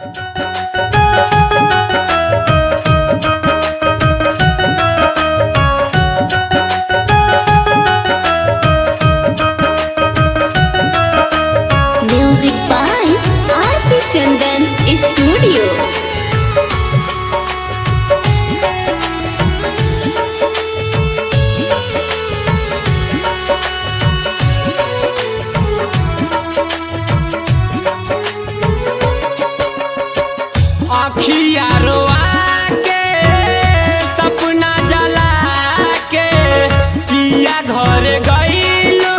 Music by R.P. Chandan Studio. अखिया रोआ के सपना जला के पिया घर गईलू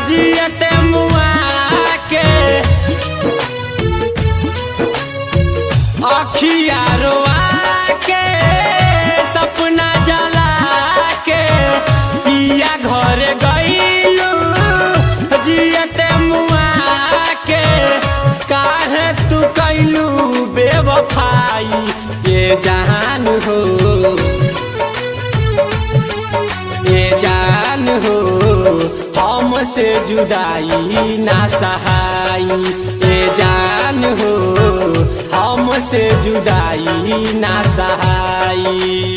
जियते मुआ के। अखिया रोआ के सपना जला के पिया घर गईलू जियते मुआ के। काहे तू कैलू बेवफाई ये जान हो, ये जान हो हमसे जुदाई ना सहाई। ये जान हो हमसे जुदाई ना सहाई।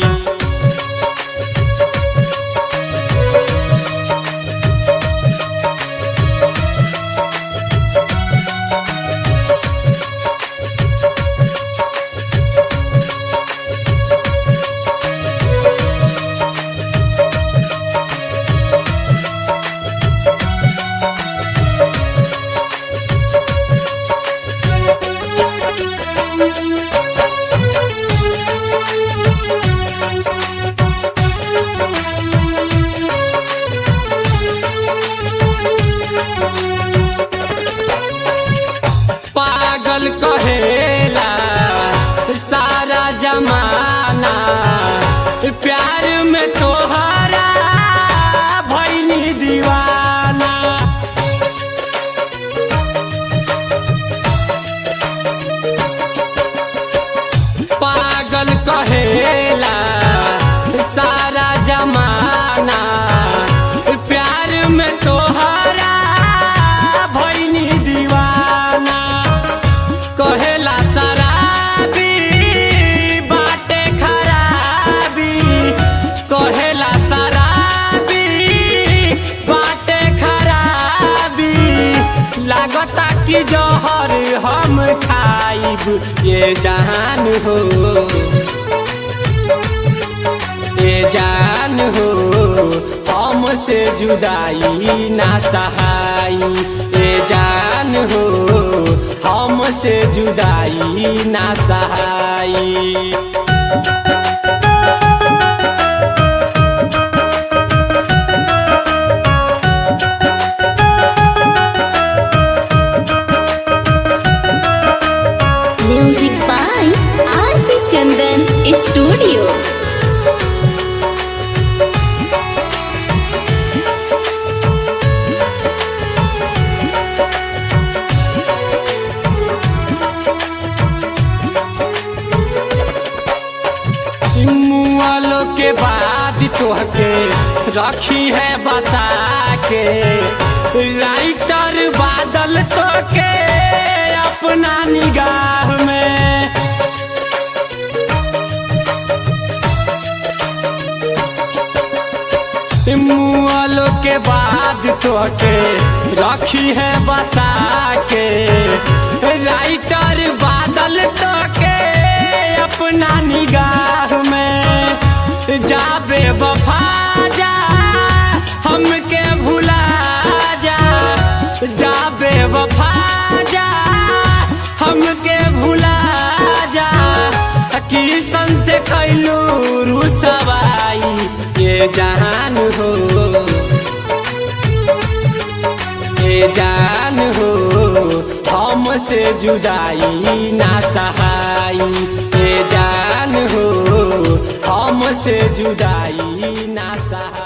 पागल कहेला सारा जमाना प्यार में तोहरा भइनी दीवाना। पागल कहेला सारा जमाना प्यार में तोहरा भइनी दीवाना। कहेला शराबी बाटे खराबी, कहेला शराबी बाटे खराबी। लागता कि जहर हम खाइब ये जान हो, ये जान हो हमसे जुदाई ना सहाई। ये जान हो हमसे जुदाई ना सहाई। Music by R.P. Chandan Studio. मुआलो के बाद तोहके रखी है बता के। राइटर बादल तोके अपना निगाह में। मुआलो के बाद तोके रखी है बसा के। राइटर बादल तोके अपना निगाह में। जा बेवफा जा हमके भुला जा, जा बेवफा जा हमके भुला जा। किसन से कैलू रुसवाई ये जान हो, ये जान हो हमसे जुदाई ना सहाई। ये जान हो हमसे जुदाई ना सहाई।